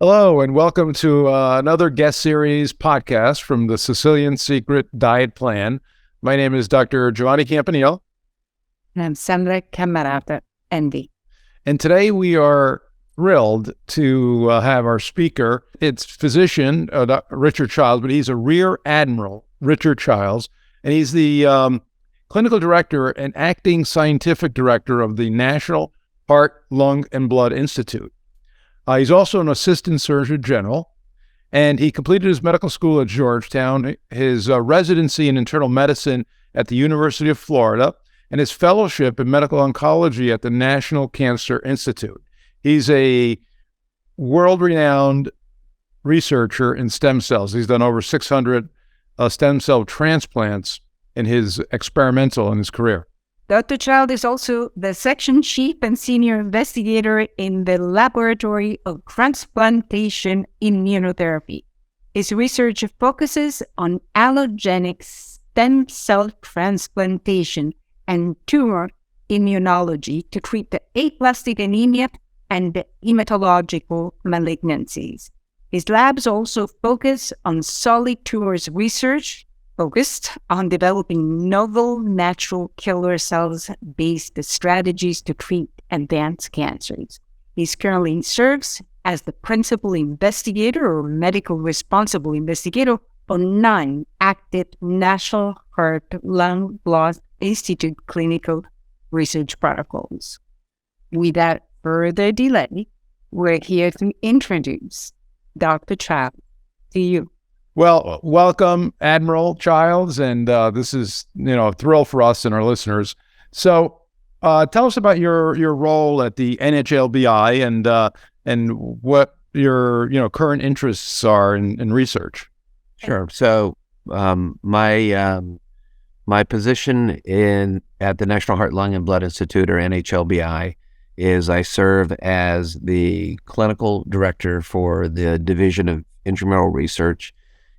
Hello, and welcome to another guest series podcast from the Sicilian Secret Diet Plan. My name is Dr. Giovanni Campanile. And I'm Sandra Cammarata and And today we are thrilled to have our speaker. It's physician Richard Childs, but he's a Rear Admiral Richard Childs, and he's the clinical director and acting scientific director of the National Heart, Lung, and Blood Institute. He's also an assistant surgeon general, and he completed his medical school at Georgetown, his residency in internal medicine at the University of Florida, and his fellowship in medical oncology at the National Cancer Institute. He's a world-renowned researcher in stem cells. He's done over 600 stem cell transplants in his career. Dr. Child is also the section chief and senior investigator in the Laboratory of Transplantation Immunotherapy. His research focuses on allogeneic stem cell transplantation and tumor immunology to treat the aplastic anemia and hematological malignancies. His labs also focus on solid tumors research, focused on developing novel natural killer cells-based strategies to treat advanced cancers. He currently serves as the principal investigator or medical responsible investigator on 9 active National Heart, Lung, Blood Institute clinical research protocols. Without further delay, we're here to introduce Dr. Childs to you. Well, welcome, Admiral Childs, and this is, a thrill for us and our listeners. So, tell us about your role at the NHLBI and what your current interests are in research. Sure. So, my position at the National Heart, Lung, and Blood Institute, or NHLBI, is I serve as the clinical director for the Division of Intramural Research.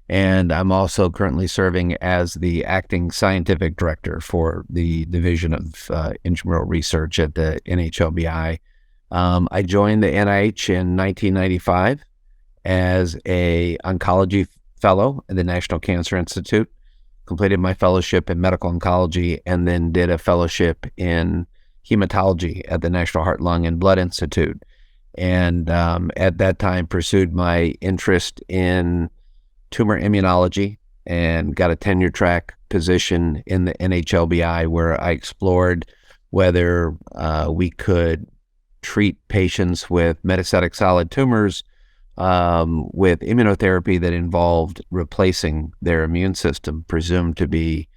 And I'm also currently serving as the acting scientific director for the Division of Intramural Research at the NHLBI. I joined the NIH in 1995 as an oncology fellow at the National Cancer Institute, completed my fellowship in medical oncology, and then did a fellowship in hematology at the National Heart, Lung, and Blood Institute. And at that time pursued my interest in tumor immunology and got a tenure track position in the NHLBI where I explored whether we could treat patients with metastatic solid tumors with immunotherapy that involved replacing their immune system, presumed to be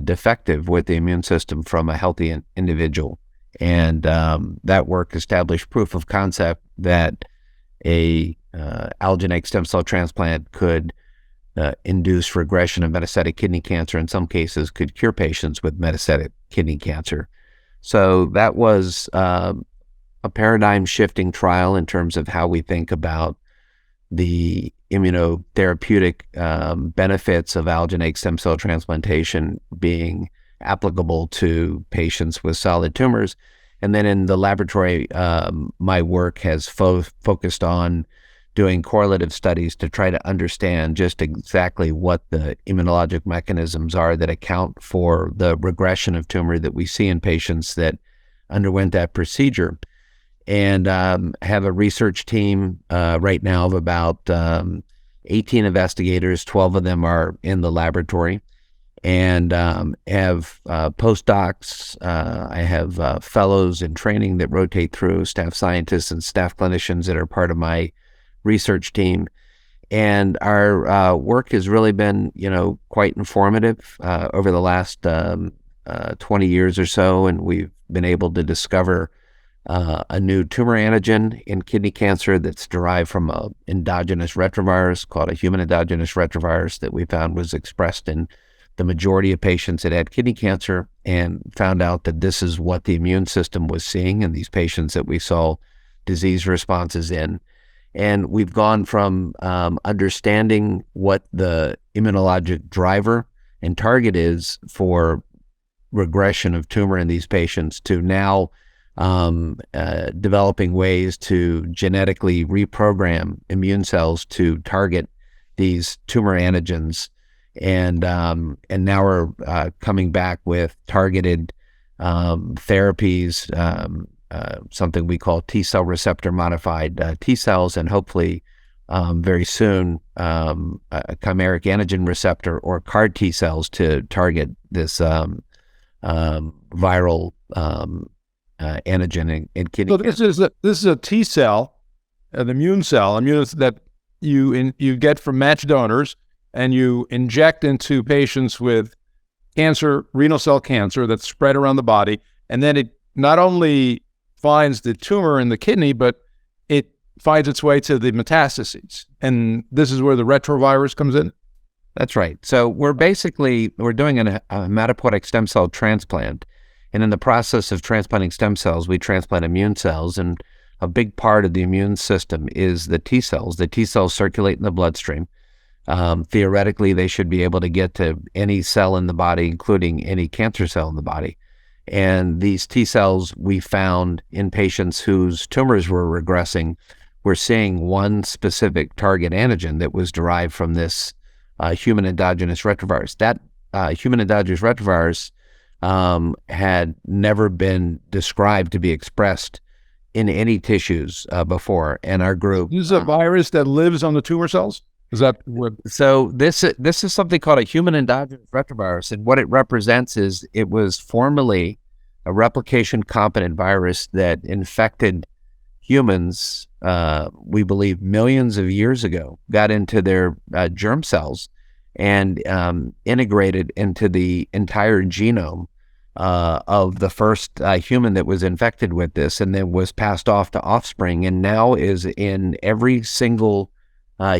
defective with the immune system from a healthy individual. And that work established proof of concept that a allogeneic stem cell transplant could induce regression of metastatic kidney cancer, in some cases could cure patients with metastatic kidney cancer. So that was a paradigm-shifting trial in terms of how we think about the immunotherapeutic benefits of allogeneic stem cell transplantation being applicable to patients with solid tumors. And then in the laboratory, my work has focused on doing correlative studies to try to understand just exactly what the immunologic mechanisms are that account for the regression of tumor that we see in patients that underwent that procedure. And have a research team right now of about 18 investigators. 12 of them are in the laboratory, and have postdocs. I have fellows in training that rotate through, staff scientists and staff clinicians that are part of my research team. And our work has really been, quite informative over the last 20 years or so, and we've been able to discover a new tumor antigen in kidney cancer that's derived from an endogenous retrovirus called a human endogenous retrovirus that we found was expressed in the majority of patients that had kidney cancer, and found out that this is what the immune system was seeing in these patients that we saw disease responses in. And we've gone from understanding what the immunologic driver and target is for regression of tumor in these patients to now developing ways to genetically reprogram immune cells to target these tumor antigens. And now we're coming back with targeted therapies, something we call T-cell receptor modified T-cells, and hopefully very soon a chimeric antigen receptor or CAR T-cells to target this viral antigen in kidney So cancer. this is a T cell, an immune cell, that you get from matched donors, and you inject into patients with cancer, renal cell cancer that's spread around the body, and then it not only finds the tumor in the kidney, but it finds its way to the metastases. And this is where the retrovirus comes in. That's right. So we're doing a hematopoietic stem cell transplant. And in the process of transplanting stem cells, we transplant immune cells. And a big part of the immune system is the T cells. The T cells circulate in the bloodstream. Theoretically, they should be able to get to any cell in the body, including any cancer cell in the body. And these T cells we found in patients whose tumors were regressing, we're seeing one specific target antigen that was derived from this human endogenous retrovirus. That human endogenous retrovirus had never been described to be expressed in any tissues before. And our group... This is a virus that lives on the tumor cells? Is that what? So this is something called a human endogenous retrovirus, and what it represents is it was formerly a replication competent virus that infected humans, we believe millions of years ago, got into their germ cells and integrated into the entire genome of the first human that was infected with this, and then was passed off to offspring, and now is in every single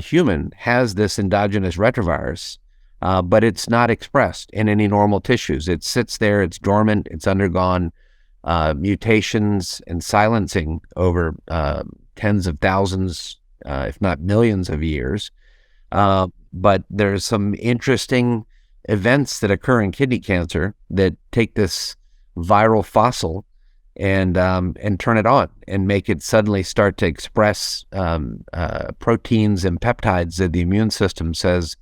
human has this endogenous retrovirus, but it's not expressed in any normal tissues. It sits there, it's dormant, it's undergone mutations and silencing over tens of thousands, if not millions of years. But there's some interesting events that occur in kidney cancer that take this viral fossil and turn it on and make it suddenly start to express proteins and peptides that the immune system says,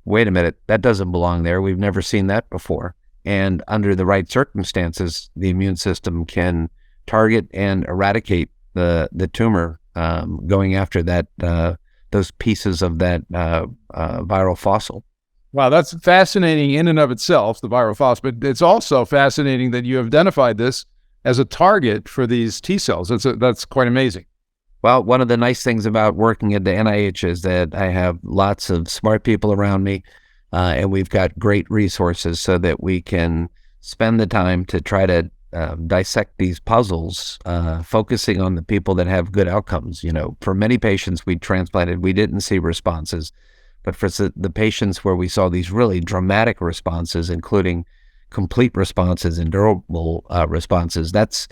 wait a minute, that doesn't belong there. We've never seen that before. And under the right circumstances, the immune system can target and eradicate the tumor, going after that those pieces of that viral fossil. Wow, that's fascinating in and of itself, the viral fossil. But it's also fascinating that you have identified this as a target for these T cells. That's quite amazing. Well, one of the nice things about working at the NIH is that I have lots of smart people around me, and we've got great resources so that we can spend the time to try to dissect these puzzles, focusing on the people that have good outcomes. You know, for many patients we transplanted, we didn't see responses, but for the patients where we saw these really dramatic responses, including complete responses and durable responses, that's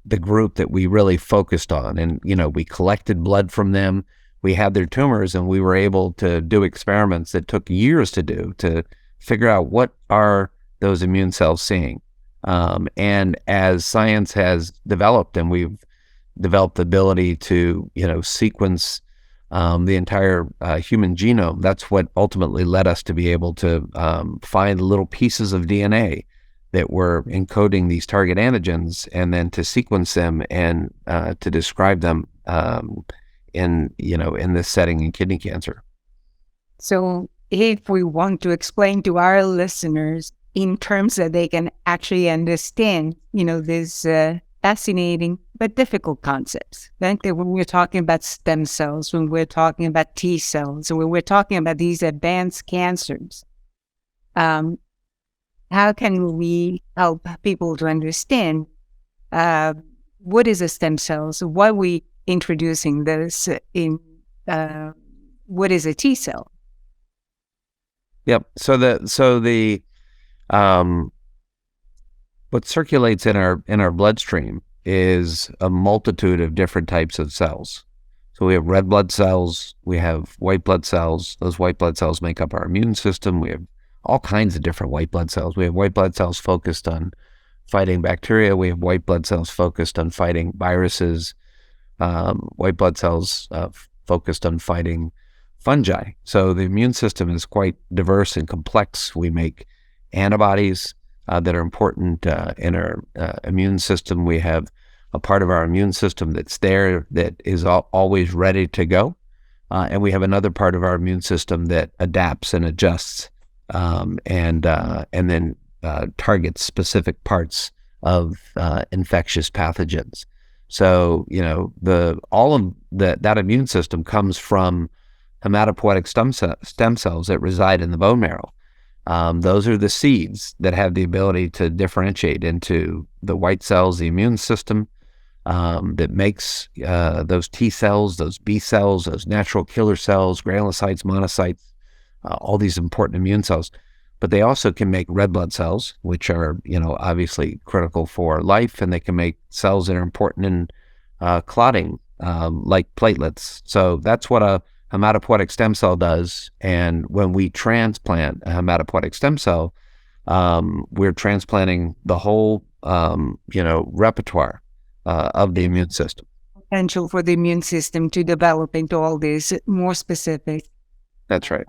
the group that we really focused on. And, you know, we collected blood from them, we had their tumors, and we were able to do experiments that took years to do to figure out what are those immune cells seeing. And as science has developed and we've developed the ability to, you know, sequence the entire human genome, that's what ultimately led us to be able to find little pieces of DNA that were encoding these target antigens, and then to sequence them and to describe them in this setting in kidney cancer. So if we want to explain to our listeners in terms that they can actually understand, you know, these fascinating but difficult concepts. Like when we're talking about stem cells, when we're talking about T cells, when we're talking about these advanced cancers, how can we help people to understand what is a stem cell? So why are we introducing this in what is a T cell? Yep. So the what circulates in our bloodstream is a multitude of different types of cells. So we have red blood cells, we have white blood cells. Those white blood cells make up our immune system. We have all kinds of different white blood cells. We have white blood cells focused on fighting bacteria. We have white blood cells focused on fighting viruses, white blood cells focused on fighting fungi. So the immune system is quite diverse and complex. We make antibodies that are important in our immune system. We have a part of our immune system that's there that is always ready to go. And we have another part of our immune system that adapts and adjusts and then targets specific parts of infectious pathogens. So, all of that immune system comes from hematopoietic stem cells that reside in the bone marrow. Those are the seeds that have the ability to differentiate into the white cells, the immune system, that makes those T cells, those B cells, those natural killer cells, granulocytes, monocytes, all these important immune cells. But they also can make red blood cells, which are, obviously critical for life, and they can make cells that are important in clotting, like platelets. So that's what a hematopoietic stem cell does. And when we transplant a hematopoietic stem cell, we're transplanting the whole, repertoire of the immune system. Potential for the immune system to develop into all these more specific. That's right.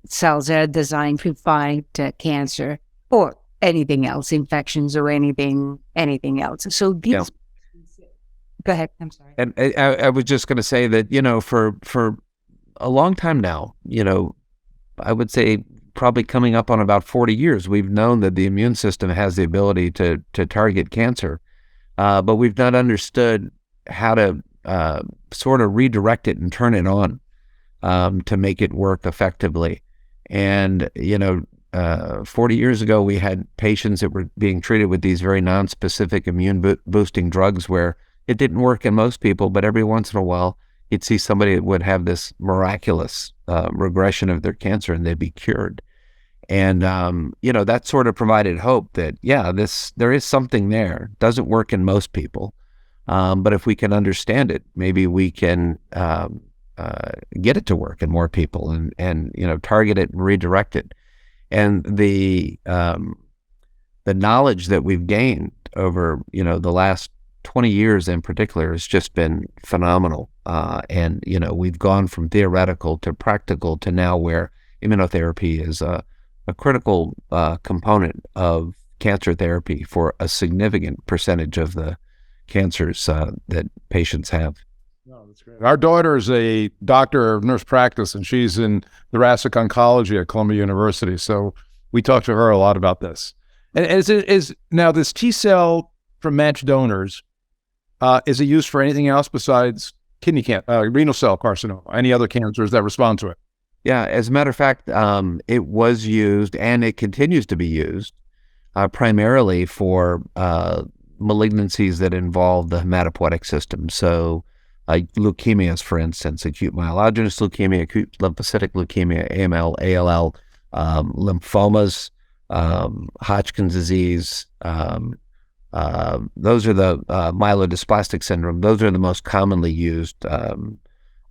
Cells that are designed to fight cancer or anything else, infections or anything else. So these. Yeah. Go ahead. I'm sorry. And I was just going to say that for a long time now, I would say probably coming up on about 40 years, we've known that the immune system has the ability to target cancer, but we've not understood how to sort of redirect it and turn it on to make it work effectively. And, 40 years ago, we had patients that were being treated with these very non-specific immune boosting drugs where it didn't work in most people, but every once in a while, you'd see somebody that would have this miraculous regression of their cancer and they'd be cured. And, that sort of provided hope that, there is something there. It doesn't work in most people. But if we can understand it, maybe we can get it to work in more people and target it and redirect it. And the knowledge that we've gained over, the last 20 years in particular has just been phenomenal. And we've gone from theoretical to practical to now where immunotherapy is a critical component of cancer therapy for a significant percentage of the cancers that patients have. No, that's great. Our daughter is a doctor of nurse practice, and she's in thoracic oncology at Columbia University. So we talked to her a lot about this. And is now this T cell from matched donors, is it used for anything else besides kidney cancer, renal cell carcinoma, any other cancers that respond to it? Yeah, as a matter of fact, it was used and it continues to be used primarily for malignancies that involve the hematopoietic system. So leukemias, for instance, acute myelogenous leukemia, acute lymphocytic leukemia, AML, ALL, lymphomas, Hodgkin's disease. Those are the myelodysplastic syndrome. Those are the most commonly used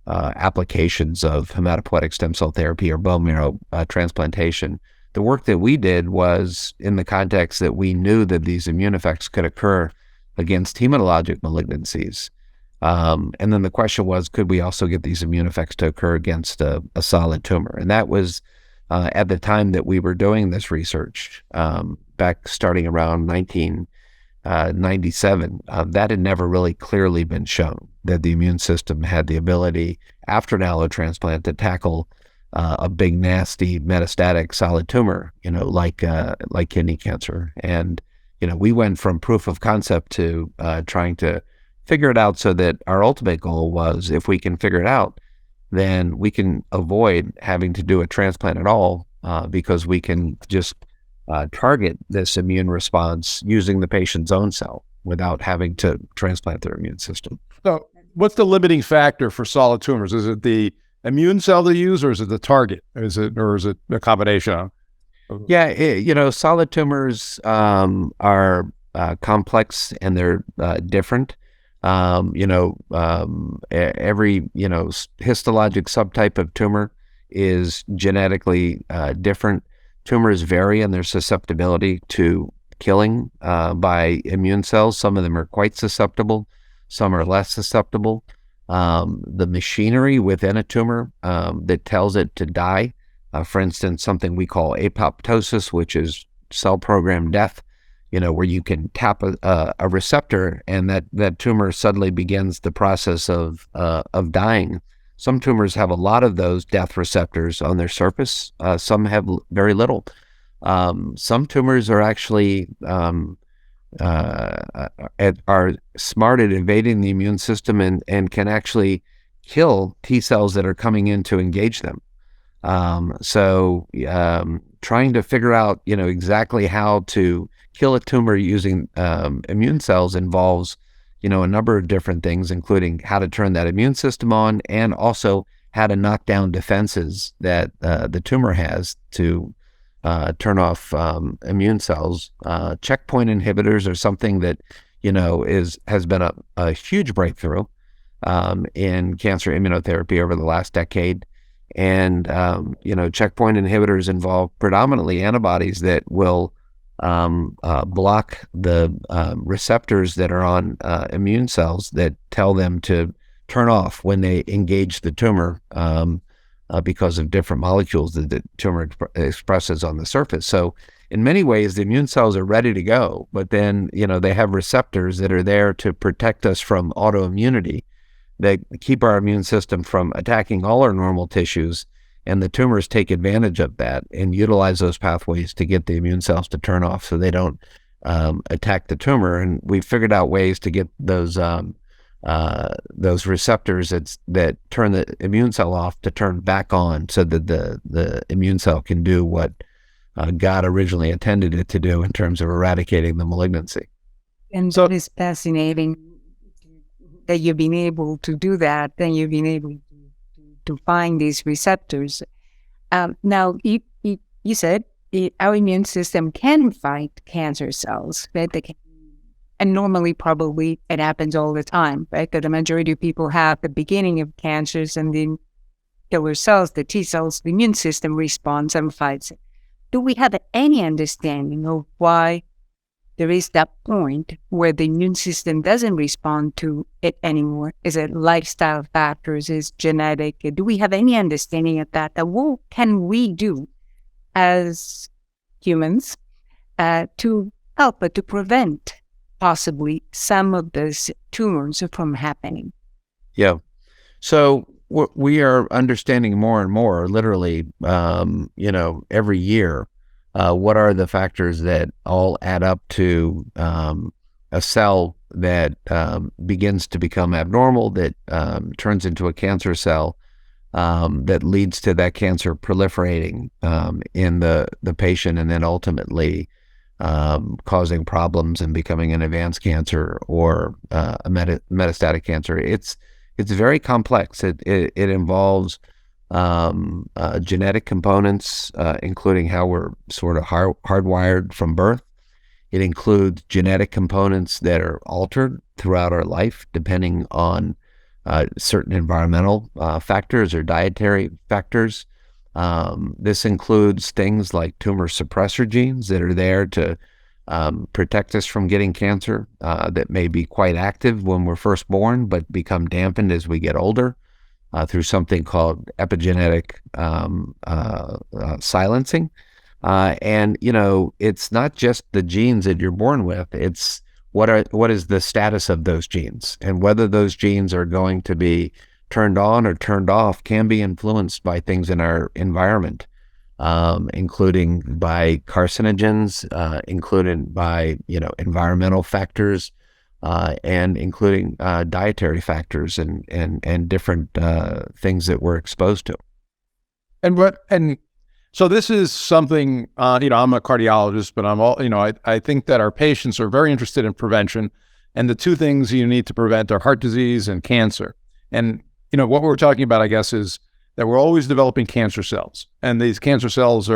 applications of hematopoietic stem cell therapy or bone marrow transplantation. The work that we did was in the context that we knew that these immune effects could occur against hematologic malignancies. And then the question was, could we also get these immune effects to occur against a solid tumor? And that was at the time that we were doing this research, back starting around 1997, that had never really clearly been shown that the immune system had the ability after an allotransplant to tackle a big, nasty metastatic solid tumor, like kidney cancer. And, we went from proof of concept to trying to figure it out so that our ultimate goal was if we can figure it out, then we can avoid having to do a transplant at all because we can just target this immune response using the patient's own cell without having to transplant their immune system. So what's the limiting factor for solid tumors? Is it the immune cell they use, or is it the target? Is it a combination? Yeah, solid tumors are complex and they're different. Every histologic subtype of tumor is genetically different. Tumors vary in their susceptibility to killing by immune cells. Some of them are quite susceptible, some are less susceptible. The machinery within a tumor that tells it to die, for instance, something we call apoptosis, which is cell program death, where you can tap a receptor and that tumor suddenly begins the process of dying. Some tumors have a lot of those death receptors on their surface. Some have very little. Some tumors are actually are smart at evading the immune system and can actually kill T cells that are coming in to engage them. So trying to figure out, exactly how to kill a tumor using immune cells involves, a number of different things, including how to turn that immune system on and also how to knock down defenses that the tumor has to turn off immune cells. Checkpoint inhibitors are something that, has been a huge breakthrough in cancer immunotherapy over the last decade. And, checkpoint inhibitors involve predominantly antibodies that will block the receptors that are on immune cells that tell them to turn off when they engage the tumor because of different molecules that the tumor expresses on the surface. So in many ways, the immune cells are ready to go, but then, they have receptors that are there to protect us from autoimmunity that keep our immune system from attacking all our normal tissues. And the tumors take advantage of that and utilize those pathways to get the immune cells to turn off so they don't attack the tumor. And we've figured out ways to get those receptors that turn the immune cell off to turn back on so that the immune cell can do what God originally intended it to do in terms of eradicating the malignancy. And so it's fascinating that you've been able to do that, then you've been able to find these receptors. Now, you said our immune system can fight cancer cells, right? And normally, probably, it happens all the time, right? That the majority of people have the beginning of cancers and then killer cells, the T cells, the immune system responds and fights it. Do we have any understanding of why there is that point where the immune system doesn't respond to it anymore? Is it lifestyle factors? Is it genetic? Do we have any understanding of that? What can we do as humans to help to prevent possibly some of those tumors from happening? Yeah. So we are understanding more and more, literally, every year, what are the factors that all add up to a cell that begins to become abnormal, that turns into a cancer cell, that leads to that cancer proliferating in the patient and then ultimately causing problems and becoming an advanced cancer or a metastatic cancer. It's very complex. It involves genetic components, including how we're sort of hardwired from birth. It includes genetic components that are altered throughout our life, depending on certain environmental factors or dietary factors. This includes things like tumor suppressor genes that are there to protect us from getting cancer, that may be quite active when we're first born, but become dampened as we get older through something called epigenetic silencing. And, it's not just the genes that you're born with, it's what is the status of those genes, and whether those genes are going to be turned on or turned off can be influenced by things in our environment, including by carcinogens, included by, environmental factors, and including dietary factors and different things that we're exposed to. And so this is something, I'm a cardiologist, but I think that our patients are very interested in prevention. And the two things you need to prevent are heart disease and cancer. And, what we're talking about, I guess, is that we're always developing cancer cells. And these cancer cells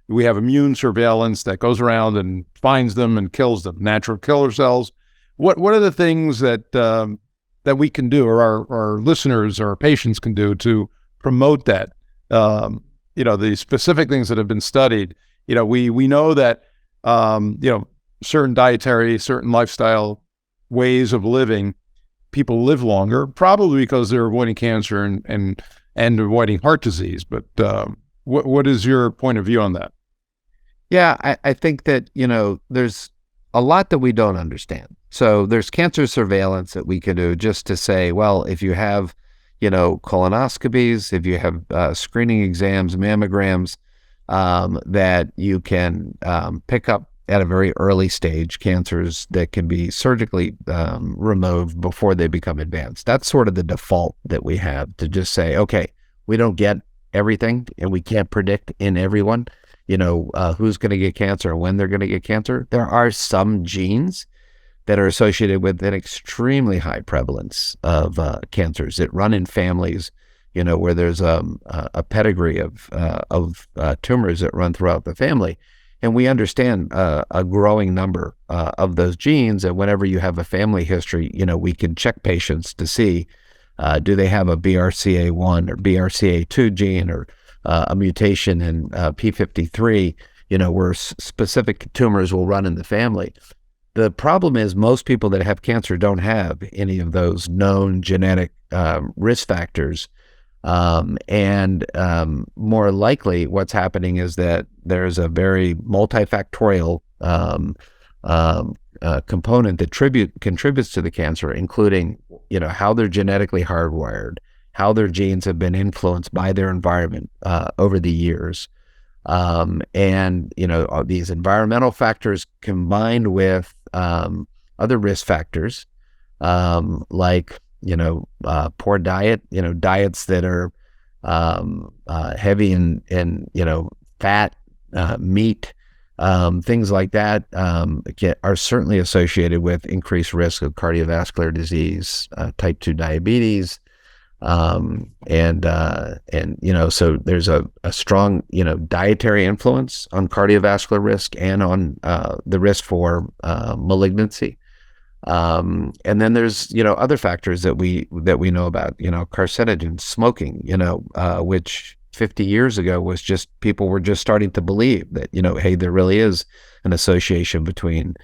we have immune surveillance that goes around and finds them and kills them, natural killer cells. What are the things that we can do, or our listeners or our patients can do to promote that? The specific things that have been studied. We know that certain dietary, certain lifestyle ways of living, people live longer, probably because they're avoiding cancer and avoiding heart disease. But what is your point of view on that? Yeah, I think that, there's a lot that we don't understand. So there's cancer surveillance that we can do just to say, well, if you have, colonoscopies, if you have screening exams, mammograms, that you can pick up at a very early stage cancers that can be surgically removed before they become advanced. That's sort of the default that we have, to just say, okay, we don't get everything and we can't predict in everyone, who's going to get cancer and when they're going to get cancer. There are some genes that are associated with an extremely high prevalence of cancers that run in families, where there's a pedigree of tumors that run throughout the family. And we understand a growing number of those genes. And whenever you have a family history, we can check patients to see, do they have a BRCA1 or BRCA2 gene, or a mutation in P53, where specific tumors will run in the family. The problem is most people that have cancer don't have any of those known genetic risk factors. And more likely what's happening is that there's a very multifactorial component that contributes to the cancer, including, how they're genetically hardwired, how their genes have been influenced by their environment over the years. And, these environmental factors combined with other risk factors, like, poor diet, diets that are heavy in fat, meat, things like that, are certainly associated with increased risk of cardiovascular disease, type 2 diabetes. So there's a strong, dietary influence on cardiovascular risk and on the risk for malignancy. And then there's, other factors that we know about, carcinogens, smoking, which 50 years ago was just, people were just starting to believe that, hey, there really is an association between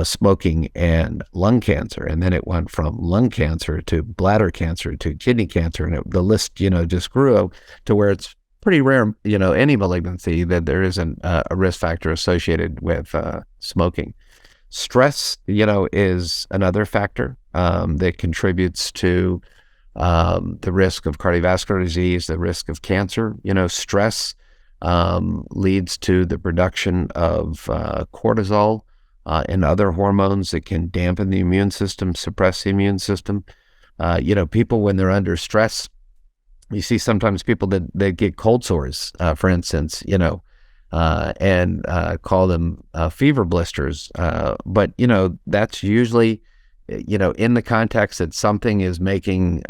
smoking and lung cancer. And then it went from lung cancer to bladder cancer to kidney cancer. And the list, just grew to where it's pretty rare, any malignancy, that there isn't a risk factor associated with smoking. Stress, is another factor that contributes to the risk of cardiovascular disease, the risk of cancer. Stress leads to the production of cortisol and other hormones that can dampen the immune system, suppress the immune system. People, when they're under stress, you see sometimes people that get cold sores, for instance, and call them fever blisters. But, that's usually, in the context that something is making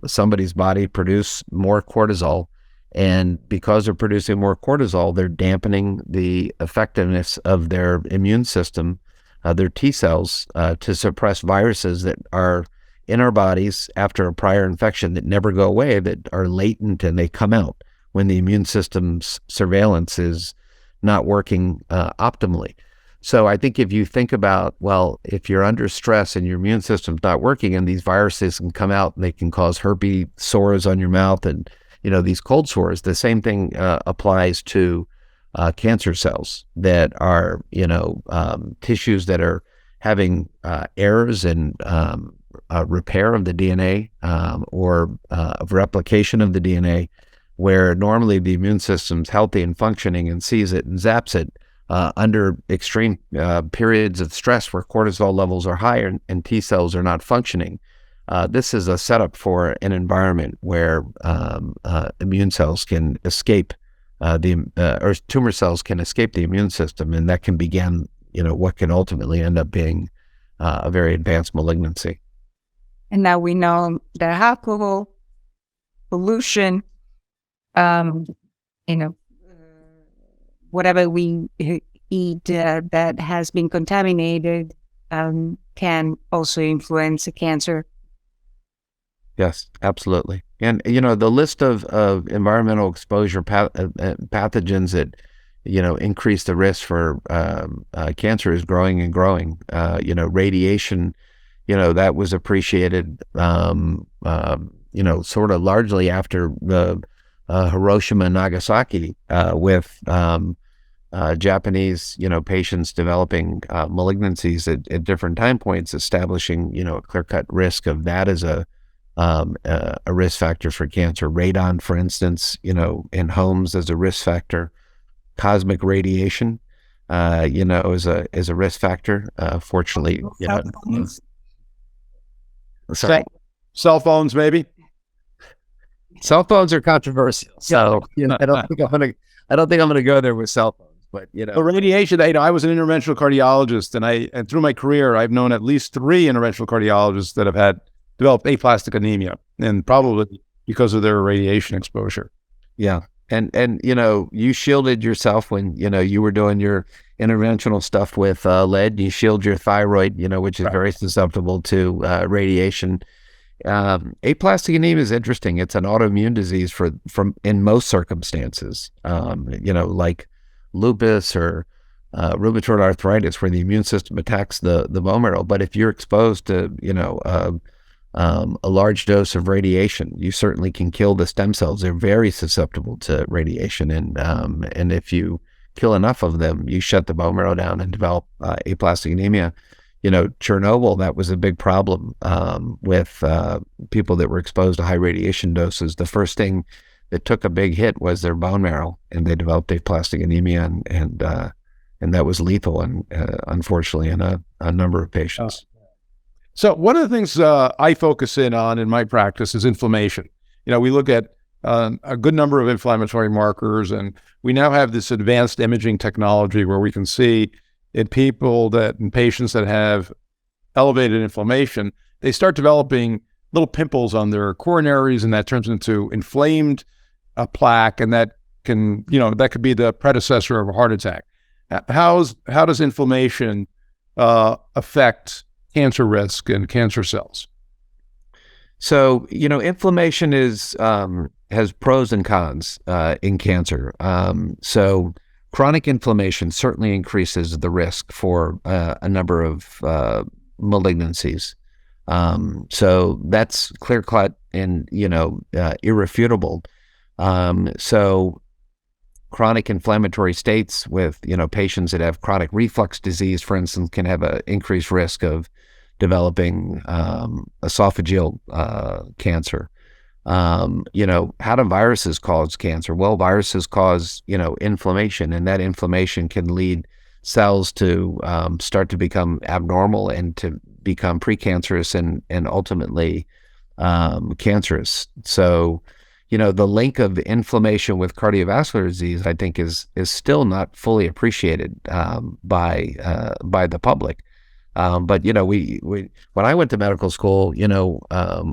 somebody's body produce more cortisol. And because they're producing more cortisol, they're dampening the effectiveness of their immune system, their T cells, to suppress viruses that are in our bodies after a prior infection that never go away, that are latent, and they come out when the immune system's surveillance is not working optimally. So I think if you think about, well, if you're under stress and your immune system's not working, and these viruses can come out and they can cause herpes sores on your mouth and, these cold sores, the same thing applies to cancer cells that are, tissues that are having errors in repair of the DNA or of replication of the DNA, where normally the immune system's healthy and functioning and sees it and zaps it under extreme periods of stress where cortisol levels are higher and T cells are not functioning. This is a setup for an environment where immune cells can escape or tumor cells can escape the immune system, and that can begin, what can ultimately end up being a very advanced malignancy. And now we know that alcohol, pollution, whatever we eat that has been contaminated can also influence the cancer. Yes, absolutely. And, the list of environmental exposure pathogens that, increase the risk for cancer is growing and growing. Radiation, that was appreciated, sort of largely after the Hiroshima and Nagasaki, with Japanese, patients developing malignancies at different time points, establishing, a clear-cut risk of that as a risk factor for cancer. Radon, for instance, in homes as a risk factor. Cosmic radiation, is a risk factor. Fortunately, sorry. Cell phones, maybe. Cell phones are controversial, so I don't think I'm gonna go there with cell phones. But the radiation. I was an interventional cardiologist, and through my career, I've known at least 3 interventional cardiologists that have developed aplastic anemia, and probably because of their radiation exposure. Yeah. And you shielded yourself when, you were doing your interventional stuff with lead. You shield your thyroid, which is very susceptible to radiation. Aplastic anemia is interesting. It's an autoimmune disease from in most circumstances, like lupus or rheumatoid arthritis, where the immune system attacks the bone marrow. But if you're exposed to, a large dose of radiation, you certainly can kill the stem cells. They're very susceptible to radiation, and if you kill enough of them, you shut the bone marrow down and develop aplastic anemia. Chernobyl, that was a big problem with people that were exposed to high radiation doses. The first thing that took a big hit was their bone marrow, and they developed aplastic anemia, and that was lethal, and unfortunately, in a number of patients. So one of the things I focus in on in my practice is inflammation. We look at a good number of inflammatory markers, and we now have this advanced imaging technology where we can see in patients that have elevated inflammation, they start developing little pimples on their coronaries, and that turns into inflamed plaque, and that could be the predecessor of a heart attack. How does inflammation affect cancer risk and cancer cells? So, inflammation has pros and cons in cancer. So chronic inflammation certainly increases the risk for a number of malignancies. So that's clear-cut and, irrefutable. So chronic inflammatory states with, patients that have chronic reflux disease, for instance, can have an increased risk of developing esophageal cancer. How do viruses cause cancer? Well, viruses cause, inflammation, and that inflammation can lead cells to start to become abnormal and to become precancerous and ultimately cancerous. So, the link of the with cardiovascular disease, I think, is still not fully appreciated by the public. But when I went to medical school,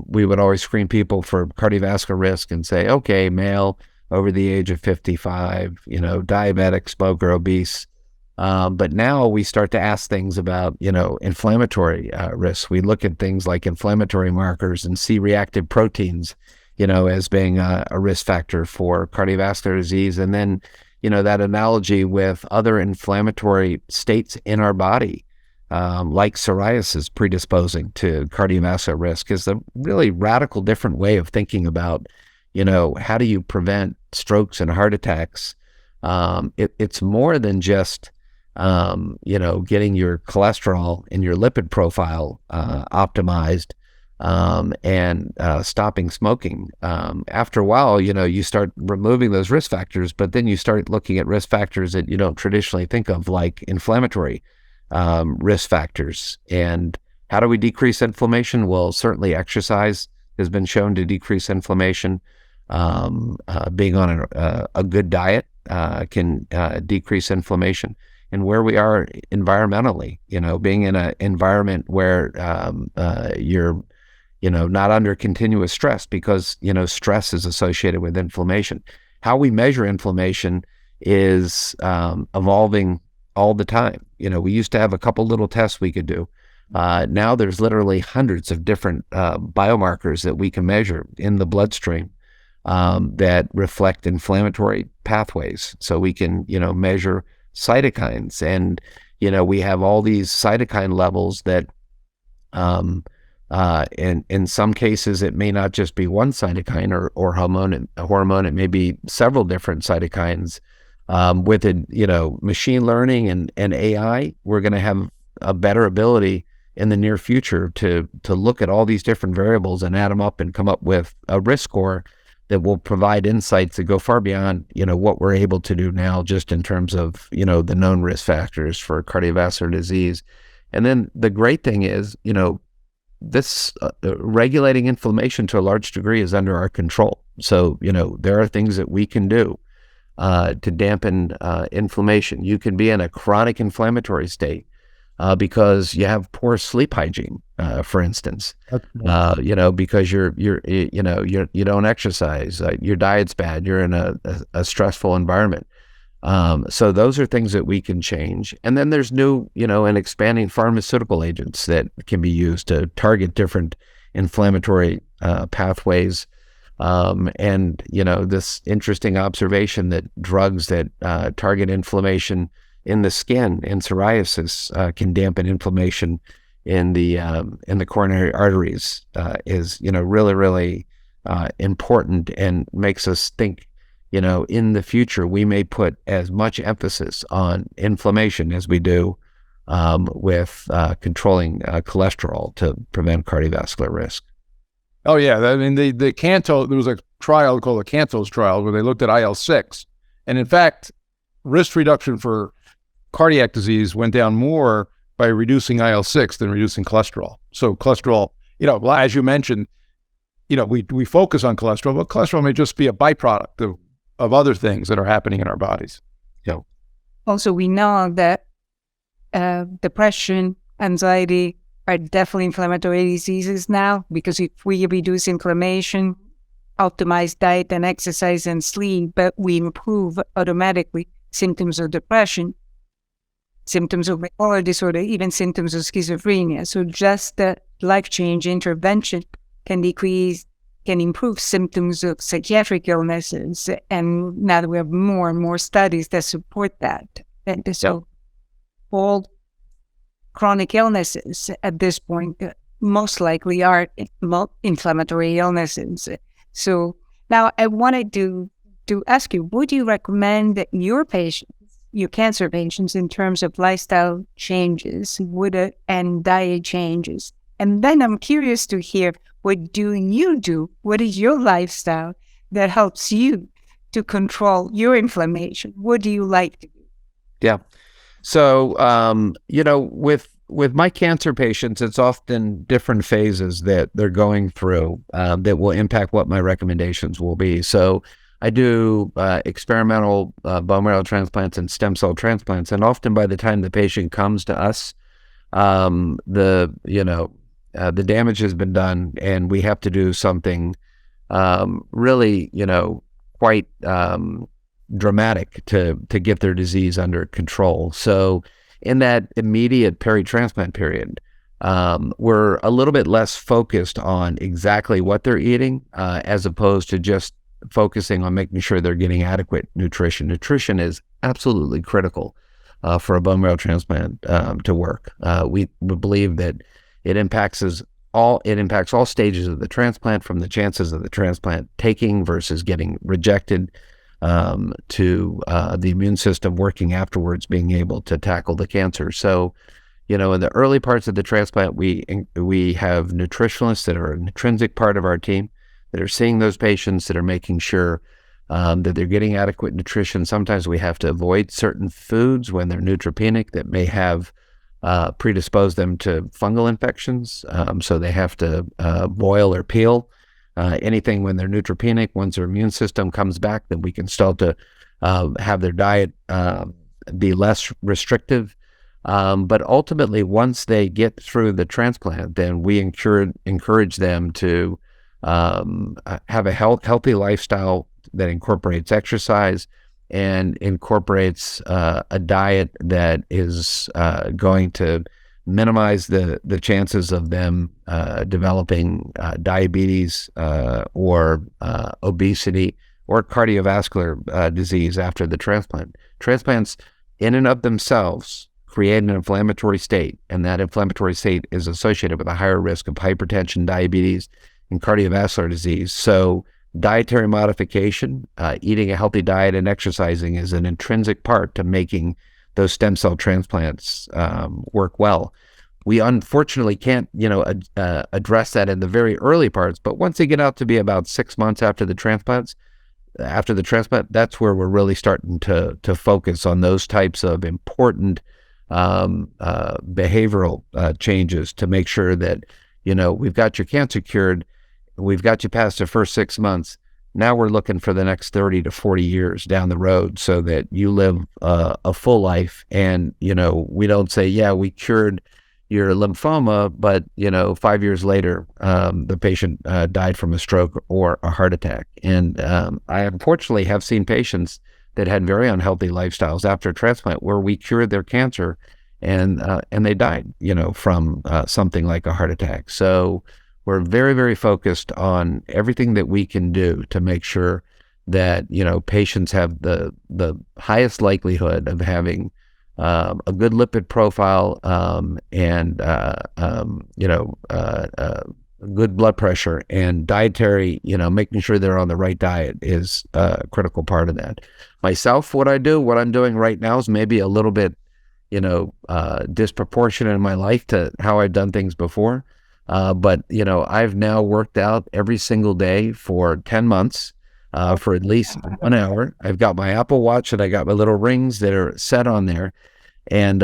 we would always screen people for cardiovascular risk and say, okay, male over the age of 55, diabetic, smoker, obese. But now we start to ask things about, inflammatory risks. We look at things like inflammatory markers and see reactive proteins, as being a risk factor for cardiovascular disease. And then, that analogy with other inflammatory states in our body, like psoriasis predisposing to cardiovascular risk, is a really radical different way of thinking about, how do you prevent strokes and heart attacks? It's more than just, getting your cholesterol and your lipid profile optimized and stopping smoking. After a while, you start removing those risk factors, but then you start looking at risk factors that you don't traditionally think of, like inflammatory risk factors. And how do we decrease inflammation? Well, certainly exercise has been shown to decrease inflammation. Being on a good diet can decrease inflammation. And where we are environmentally, being in an environment where you're, not under continuous stress, because, stress is associated with inflammation. How we measure inflammation is evolving all the time. We used to have a couple little tests we could do. Now there's literally hundreds of different biomarkers that we can measure in the bloodstream that reflect inflammatory pathways. So we can, measure cytokines, and, we have all these cytokine levels that, in some cases, it may not just be one cytokine or hormone. It may be several different cytokines. With it, machine learning and AI, we're going to have a better ability in the near future to look at all these different variables and add them up and come up with a risk score that will provide insights that go far beyond, what we're able to do now, just in terms of, the known risk factors for cardiovascular disease. And then the great thing is, this regulating inflammation to a large degree is under our control. So, there are things that we can do to dampen inflammation. You can be in a chronic inflammatory state because you have poor sleep hygiene, for instance. Because you don't exercise, your diet's bad, you're in a stressful environment. So those are things that we can change. And then there's new, and expanding pharmaceutical agents that can be used to target different inflammatory pathways. And this interesting observation that drugs that target inflammation in the skin, in psoriasis, can dampen inflammation in the coronary arteries, is really, really important, and makes us think, in the future we may put as much emphasis on inflammation as we do with controlling cholesterol to prevent cardiovascular risk. Oh yeah, I mean the Canto. There was a trial called the Cantos trial where they looked at IL-6, and in fact, risk reduction for cardiac disease went down more by reducing IL-6 than reducing cholesterol. So cholesterol, as you mentioned, we focus on cholesterol, but cholesterol may just be a byproduct of other things that are happening in our bodies. Yeah. Also, we know that depression, anxiety are definitely inflammatory diseases now, because if we reduce inflammation, optimize diet and exercise and sleep, but we improve automatically symptoms of depression, symptoms of bipolar disorder, even symptoms of schizophrenia. So just the life-change intervention can improve symptoms of psychiatric illnesses. And now that we have more and more studies that support that. And so all chronic illnesses at this point most likely are inflammatory illnesses. So now I wanted to ask you, would you recommend your patients, your cancer patients, in terms of lifestyle changes and diet changes? And then I'm curious to hear, what do you do? What is your lifestyle that helps you to control your inflammation? What do you like to do? Yeah. So, with my cancer patients, it's often different phases that they're going through that will impact what my recommendations will be. So I do experimental bone marrow transplants and stem cell transplants. And often by the time the patient comes to us, the damage has been done, and we have to do something really, quite dramatic to get their disease under control. So in that immediate peri-transplant period, we're a little bit less focused on exactly what they're eating, as opposed to just focusing on making sure they're getting adequate nutrition. Nutrition is absolutely critical for a bone marrow transplant to work. We believe that it impacts all stages of the transplant, from the chances of the transplant taking versus getting rejected, to the immune system working afterwards, being able to tackle the cancer. So, in the early parts of the transplant, we have nutritionalists that are an intrinsic part of our team that are seeing those patients, that are making sure that they're getting adequate nutrition. Sometimes we have to avoid certain foods when they're neutropenic that may have predispose them to fungal infections. So they have to boil or peel anything when they're neutropenic. Once their immune system comes back, then we can start to have their diet be less restrictive. But ultimately, once they get through the transplant, then we encourage them to have a healthy lifestyle that incorporates exercise and incorporates a diet that is going to minimize the chances of them developing diabetes or obesity or cardiovascular disease after the transplant. Transplants in and of themselves create an inflammatory state, and that inflammatory state is associated with a higher risk of hypertension, diabetes, and cardiovascular disease. So dietary modification, eating a healthy diet and exercising is an intrinsic part to making those stem cell transplants work well. We unfortunately can't, address that in the very early parts, but once they get out to be about 6 months after the transplant, that's where we're really starting to focus on those types of important behavioral changes to make sure that, we've got your cancer cured, we've got you past the first 6 months. Now we're looking for the next 30 to 40 years down the road so that you live a full life. And, we don't say, yeah, we cured your lymphoma, but, 5 years later, the patient died from a stroke or a heart attack. And I unfortunately have seen patients that had very unhealthy lifestyles after a transplant where we cured their cancer and they died, from something like a heart attack. So we're very, very focused on everything that we can do to make sure that, patients have the highest likelihood of having a good lipid profile and good blood pressure, and dietary, making sure they're on the right diet is a critical part of that. Myself, what I'm doing right now is maybe a little bit, disproportionate in my life to how I've done things before. But I've now worked out every single day for 10 months for at least 1 hour. I've got my Apple Watch and I got my little rings that are set on there. And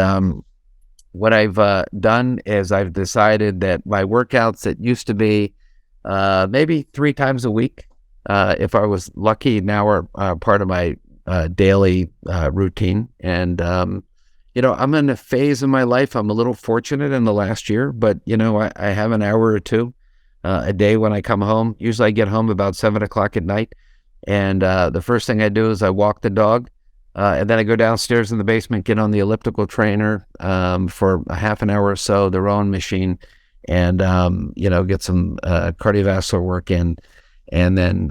what I've done is I've decided that my workouts that used to be maybe 3 times a week, if I was lucky, now are part of my daily routine. And I'm in a phase in my life. I'm a little fortunate in the last year, but I have an hour or two a day when I come home. Usually I get home about 7 o'clock at night. And the first thing I do is I walk the dog. And then I go downstairs in the basement, get on the elliptical trainer for a half an hour or so, the rowing machine, and, get some cardiovascular work in. And then,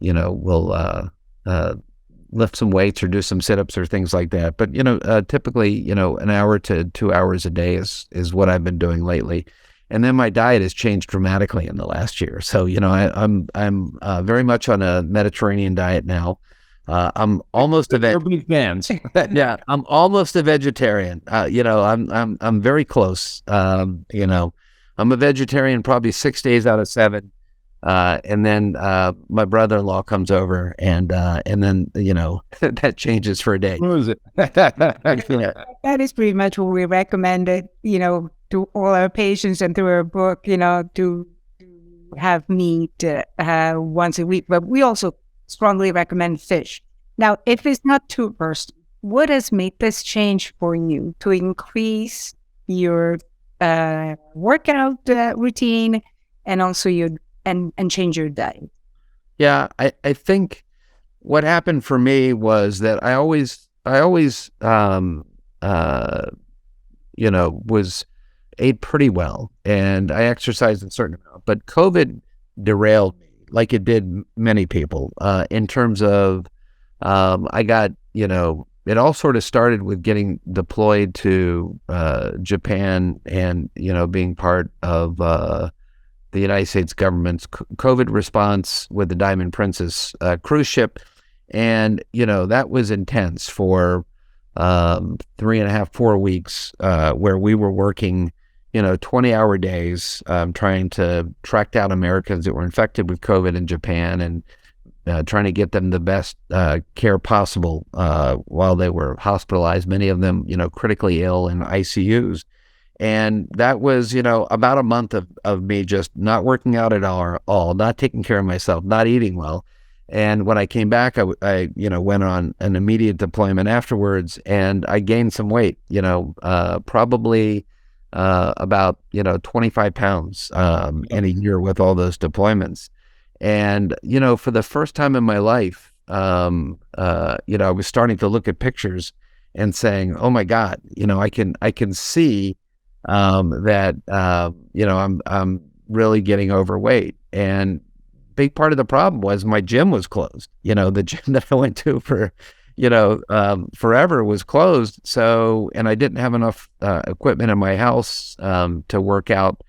we'll lift some weights or do some sit-ups or things like that. But, typically, an hour to 2 hours a day is what I've been doing lately. And then my diet has changed dramatically in the last year. So, I'm very much on a Mediterranean diet now. I'm almost a yeah, I'm almost a vegetarian. I'm very close. I'm a vegetarian probably 6 days out of 7. And then my brother-in-law comes over, and then that changes for a day. What was it? That is pretty much what we recommended, to all our patients and through our book, to have meat once a week. But we also strongly recommend fish. Now, if it's not too personal, what has made this change for you to increase your workout routine and also and change your diet? Yeah, I think what happened for me was that I always ate pretty well, and I exercised a certain amount, but COVID derailed me like it did many people in terms of I got, it all sort of started with getting deployed to Japan and, being part of the United States government's COVID response with the Diamond Princess cruise ship. And, that was intense for 3.5, 4 weeks where we were working, 20-hour days trying to track down Americans that were infected with COVID in Japan and trying to get them the best care possible while they were hospitalized, many of them, critically ill in ICUs. And that was, about a month of me just not working out at all, not taking care of myself, not eating well. And when I came back, I went on an immediate deployment afterwards, and I gained some weight, probably about, 25 pounds in a year with all those deployments. And, for the first time in my life, I was starting to look at pictures and saying, oh my God, I can see I'm really getting overweight. And big part of the problem was my gym was closed. The gym that I went to for, forever was closed. So, and I didn't have enough equipment in my house to work out.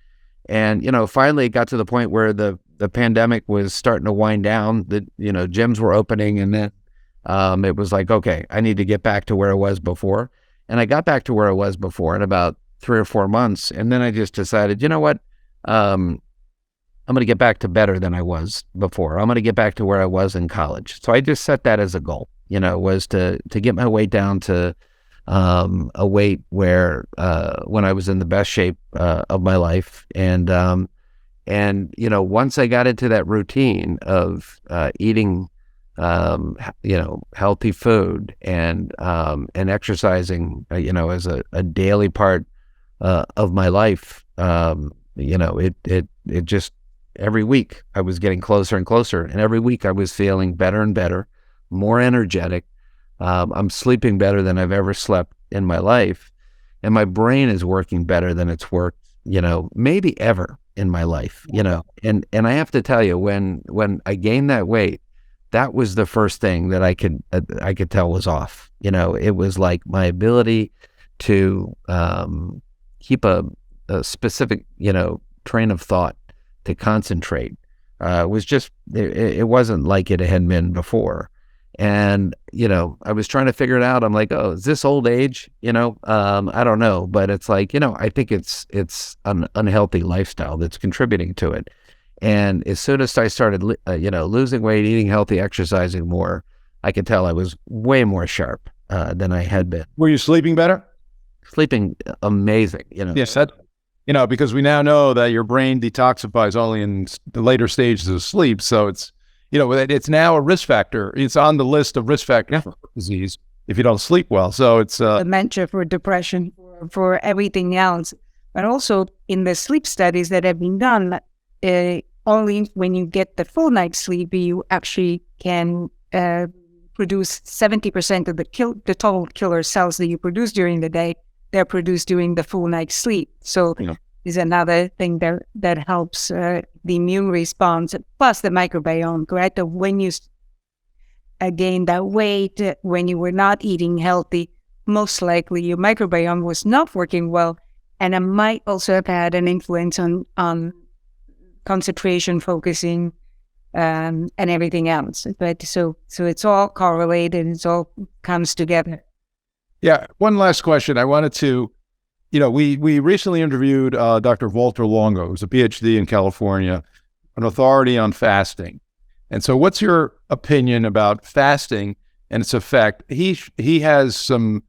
And, finally it got to the point where the pandemic was starting to wind down. Gyms were opening, and then it was like, okay, I need to get back to where I was before. And I got back to where I was before in about 3 or 4 months. And then I just decided, you know what? I'm going to get back to better than I was before. I'm going to get back to where I was in college. So I just set that as a goal, was to get my weight down to a weight where when I was in the best shape of my life. And once I got into that routine of eating healthy food and exercising, as a daily part of my life, it just, every week I was getting closer and closer, and every week I was feeling better and better, more energetic. I'm sleeping better than I've ever slept in my life, and my brain is working better than it's worked, maybe ever in my life, and I have to tell you, when I gained that weight, that was the first thing that I could tell was off. It was like my ability to keep a specific, train of thought, to concentrate, was just, it wasn't like it had been before. And, I was trying to figure it out. I'm like, oh, is this old age? I don't know, but it's like, I think it's an unhealthy lifestyle that's contributing to it. And as soon as I started, losing weight, eating healthy, exercising more, I could tell I was way more sharp than I had been. Were you sleeping better? Sleeping amazing, Yes, because we now know that your brain detoxifies only in the later stages of sleep. So it's, it's now a risk factor. It's on the list of risk factors for disease if you don't sleep well. So it's dementia, for depression, for everything else. But also in the sleep studies that have been done, only when you get the full night's sleep, you actually can produce 70% of the total killer cells that you produce during the day. They're produced during the full night's sleep. So is another thing that helps the immune response, plus the microbiome, correct? When you gain that weight, when you were not eating healthy, most likely your microbiome was not working well, and it might also have had an influence on concentration, focusing, and everything else. But so it's all correlated. It all comes together. Yeah. One last question. I wanted to, we recently interviewed Dr. Walter Longo, who's a PhD in California, an authority on fasting. And so what's your opinion about fasting and its effect? He has some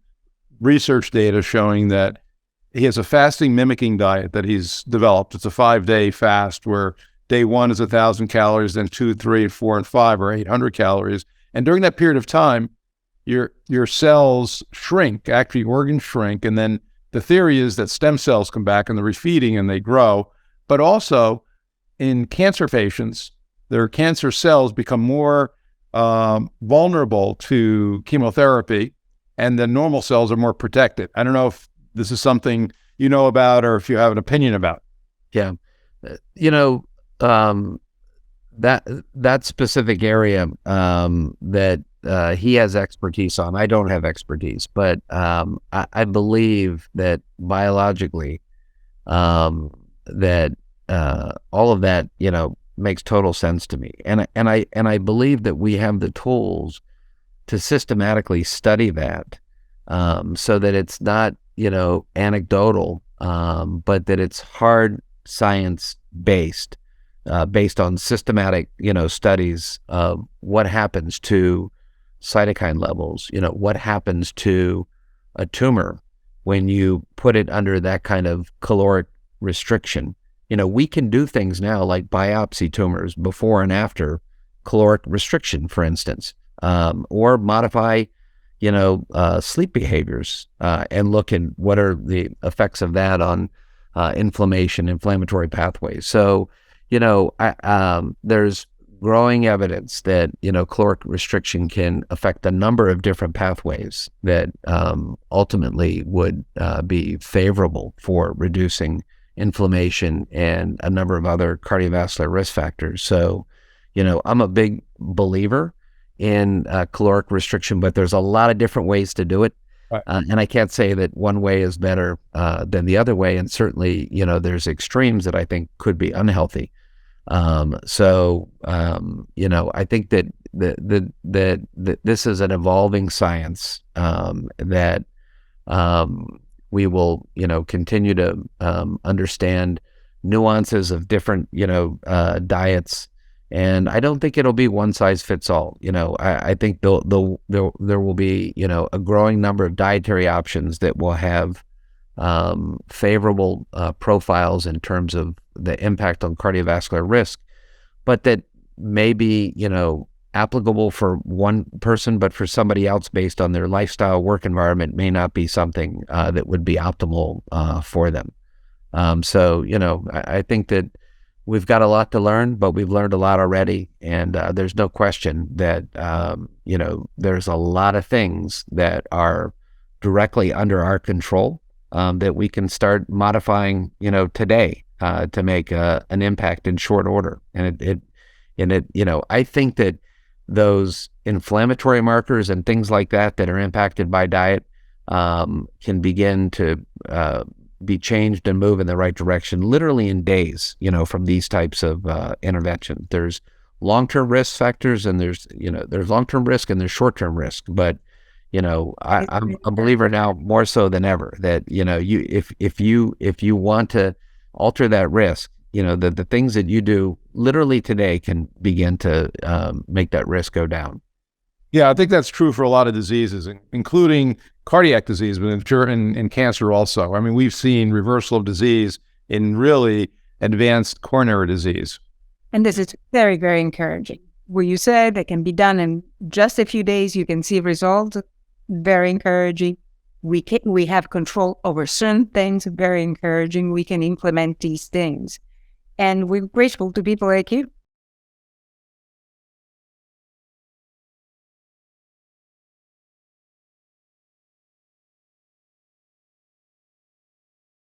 research data showing that he has a fasting mimicking diet that he's developed. It's a 5-day fast where day 1 is 1,000 calories, then 2, 3, 4, and 5 are 800 calories. And during that period of time, your cells shrink, actually organs shrink, and then the theory is that stem cells come back and they're refeeding and they grow. But also in cancer patients, their cancer cells become more vulnerable to chemotherapy, and the normal cells are more protected. I don't know if this is something you know about or if you have an opinion about. Yeah. That specific area that he has expertise on, I don't have expertise, but I believe that biologically that all of that, makes total sense to me. And I believe that we have the tools to systematically study that, so that it's not, anecdotal, but that it's hard science based on systematic, studies of what happens to cytokine levels, what happens to a tumor when you put it under that kind of caloric restriction. We can do things now like biopsy tumors before and after caloric restriction, for instance, or modify, sleep behaviors, and look at what are the effects of that on inflammatory pathways. So, there's growing evidence that, caloric restriction can affect a number of different pathways that ultimately would be favorable for reducing inflammation and a number of other cardiovascular risk factors. So, I'm a big believer in caloric restriction, but there's a lot of different ways to do it. Right. And I can't say that one way is better than the other way. And certainly, there's extremes that I think could be unhealthy. I think that this is an evolving science that we will, continue to understand nuances of different, diets. And I don't think it'll be one size fits all. I think there will be, a growing number of dietary options that will have favorable profiles in terms of the impact on cardiovascular risk, but that may be, applicable for one person, but for somebody else based on their lifestyle, work environment may not be something that would be optimal for them. I think that we've got a lot to learn, but we've learned a lot already. And there's no question that, there's a lot of things that are directly under our control that we can start modifying, today to make an impact in short order. And I think that those inflammatory markers and things like that are impacted by diet can begin to be changed and move in the right direction, literally in days, from these types of interventions. There's long-term risk factors, and there's long-term risk and there's short-term risk. But, I'm a believer now more so than ever that, if you want to alter that risk, the things that you do literally today can begin to make that risk go down. Yeah, I think that's true for a lot of diseases, including cardiac disease, but I'm sure in cancer also. I mean, we've seen reversal of disease in really advanced coronary disease. And this is very, very encouraging. Where you said it can be done in just a few days, you can see results, very encouraging. We have control over certain things, very encouraging. We can implement these things. And we're grateful to people like you